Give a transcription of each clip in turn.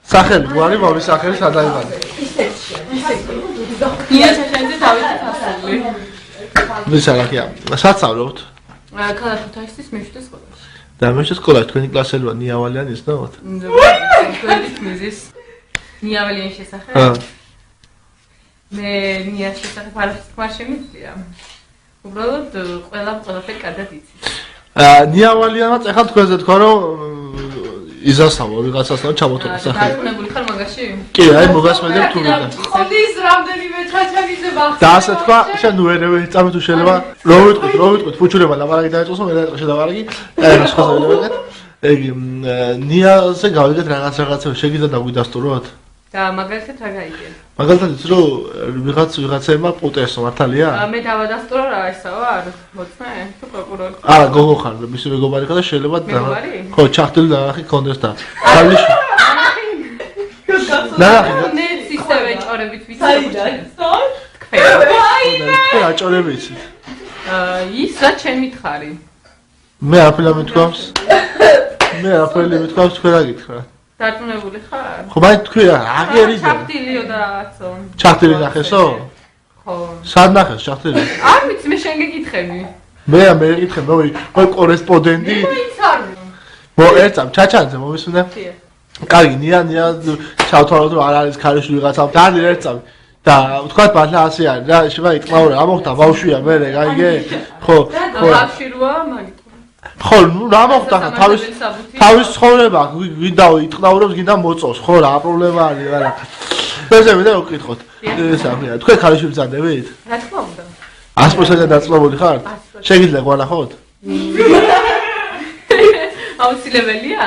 სახელი გვარი მოვლის სახელი სადაიბადა. ნია ჩაშენზე დავითი ფასული. ვისარაკია. საცავლობთ? ქალაქ ქუთაისის მეშვიდე სკოლაში. და მეშვიდე სკოლაში თქვენი კლასელია ნიავალიანი ისნოთ? თქვენი თმიზის ნიავალიანი შესახებ? მე ნიას შესახებ არაფერს თქვა შემიძლია. უბრალოდ ყველაფერი კარგად იცის. ნიავალიანაც ახლა თქვენზე თქვა რომ იზასავო ვიღაცასთან ჩამოთვალა სახელი. დაწყნებული ხარ მაგაში? კი, აი მოგასმენდებ თუ ვიდა. ხოდის რამდენიმე ჩაჩაგიზე ბახტი. და ასე თქვა, შენ ნუ ერევე წამე თუ შეიძლება რო ვიტყვით, ფუჩურება ლაპარაკი დაიწყოს, მე დაიწყოს ლაპარაკი. აი სხვა ზოგადად. ეგი ნიაზე გავიგეთ რაღაცა შეგიძლია დაგვიდასტუროთ? და მაგალითად რა გაიგეთ? მაგალითად იცი რომ ვიღაცებმა პუტესო მართალია? მე დავადასტურო რა ესა ვარ? მოწმე? თუ პროკურორი? არა, გოგო ხარ, მისი მეგობარი ხარ და შეიძლება ხო, ჩახტილი ნახი კონდეს და. ხალისში. ნახი. მე სისტემა ეჭორებით ვიცი. თქვენ. თქვენ აჭორები იცით? ის რა ჩემ მითხარი? მე აფილა მithქვავს. მე აფილა მithქვავს თქვენ რა გითხრათ? დარწმუნებული ხარ? ხო, მაინც თქვი აგერიდა. ჩახტილიო და რაღაცო. ჩახტილი ნახესო? ხო. სად ნახეს ჩახტილი? არ ვიცი, მე შენ გეკითხები. მე მეკითხე, მე კორესპონდენტი. მო ერთამ ჩაჩანზე მომისმენე. კარგი, ნია ჩავთვალოთ რომ არ არის ქალიშვილი ვიღაცა. დადիր ერთამ და ვთქვათ მართლა ასე არის რა, შეიძლება იტყაურე, ამოხდა ბავშვია მე, გაიგე? ხო, ხო. ბავშვია, მაგით ხო, ნუ რა მოხდა თავის ცხოვრება გვინდა იტყნაურებს, გინდა მოწოს, ხო რა პრობლემა არის, არა. ესე მე ვკითხოთ. ესა ხია, თქვენ ქალიშვილი ბრძანდებით? რა თქმა უნდა. 100% დაწყლებული ხართ? შეგიძლია გვანახოთ? აუცილებელია?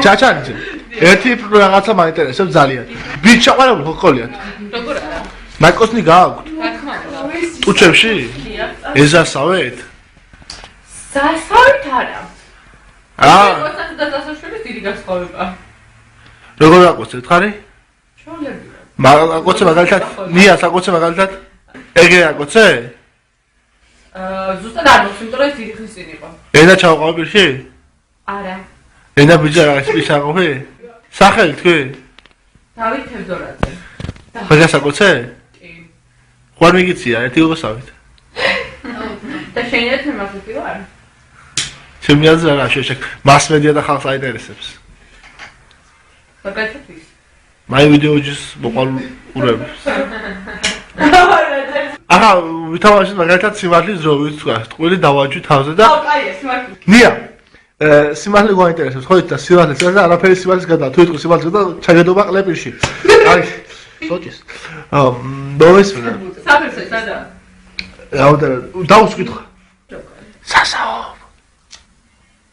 ჩაჩანიძე. ერთი რაღაცა მაინტერესებს ძალიან. ბიჭ ჩაყარებული ხო ყოლიათ? როგორ არა? მაკოსნი გააქვთ? რა თქმა უნდა. ტუჩებში? ეზასავეთ? სასავით არა. კოცას და დასაშურის დიდი გასხოვება. როგორ აკოცეთ ხარი? ჩოლები. აკოცე მაგალითად, ნიას აკოცე მაგალითად? ეგრე აკოცე? ზუსტად არ მოხს, იმიტომ რომ ეს დიდი ხნის წინ იყო. ენა ჩავყავ პირში? არა. ენა ბიჭა რაღაც ის აყოვე? სახელი თქვი? დავით თევდორაძე. მაგას აკოცე? კი. ხوار მიგიცია, ერთი უღოსავით. და შენ ერთი მასეთი რა არა? ჩემი აზრით რა შეშეკ მასმედია და ხალხს აინტერესებს. მაგალითად ის. მაი ვიდეოჯის მოყოლურებს. ახლა ვითამაშოთ მაგალითად სიმართლის დრო ვიტყვა, ტყვილი დავაჯვი თავზე და კაია, სიმართლე. ნია. სიმართლე გვაინტერესებს, ხო იცი და სიმართლე და არაფერი სიმართლის გადა, თუ იტყვი სიმართლე და ჩაგედობა ყლეპირში. აი, სოჭის. მოვესმინე. საფერსო სადა? რაოდენად დაუსკითხა. სასაო.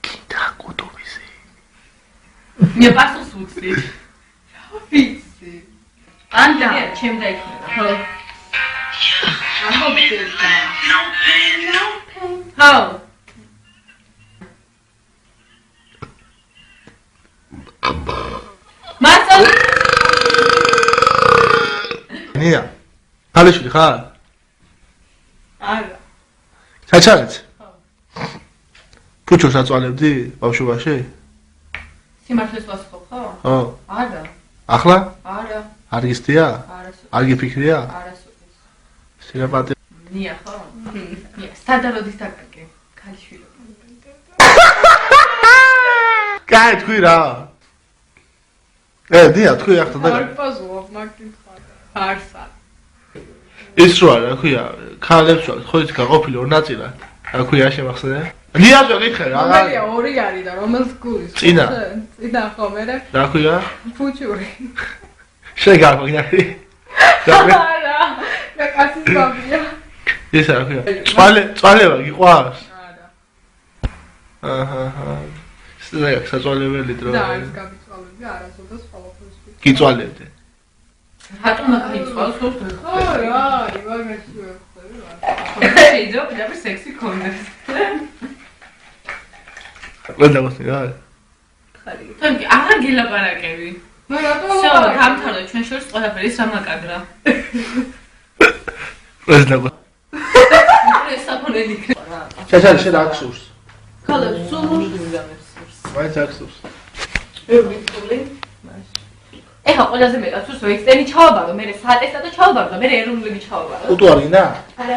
კიდა კუტუბისი. მე პასუხს ვუწდი. ვიცი. ანდა, ჩემ დაიქმნა. ხო. ამბობდედა. ხო. მასო. ნია. ქალიშვილი ხარ? არა. ჩაჩარეთ? ხო. ფუჩურს აწვალებდი ბავშვობაში? სიმართლეს ვასწავ ხო? ხო. არა. ახლა? არა. არ გისდია? არა. არ გიფიქრია? არა სულ. სინაპატი. ნია ხო? ნია, სადაროდის დაკაკე. ქალიშვილი. კაი თქვი რა. დია თქვი ახლა და. არ პაზუობ მაგკითხარ. არსა. ის რა რა ქვია, ქალებს ხო ის გაყოფილი ორ ნაწილად. რა ქვია შემახსენე? ნიაზე გითხე რა. რომელია ორი არის და რომელს გულის? წინა. წინა ხო მე? რა ქვია? ფუჩური. შეგაგინარი. არა. რა კაცის ბაბია. ეს რა ქვია? წვალება გიყვარს? არა. აჰა. სტეა საწვალებელი დრო. და ის გაბიცვალები არასოდეს ყველაფერს ვიცი. გიწვალებდი. რატომ მაგიწვალ სულ? ხო რა, იმაგაში ვეხები რა. შეიძლება პირდაპირ სექსი კონდეს. ყველა მოსი რა. ხარი. თქო, აღარ გელაპარაკები. მე რატომ? всё, გამთავრდა ჩვენ შორის ყველაფერი სამაკაგრა. ყველა. ეს საფონელი იქნება. ჩაჩარი შენ აქსურს. ხალხ სულ მიდამებს. მაინც აქსურს. ევრიტული. მაშინ. ეხლა ყველაზე მეტად სურს ექსტერნი ჩავაბაგო, მე საატესტატო ჩავაბაგო, მე ეროვნულები ჩავაბაგო. უტუარინა? არა.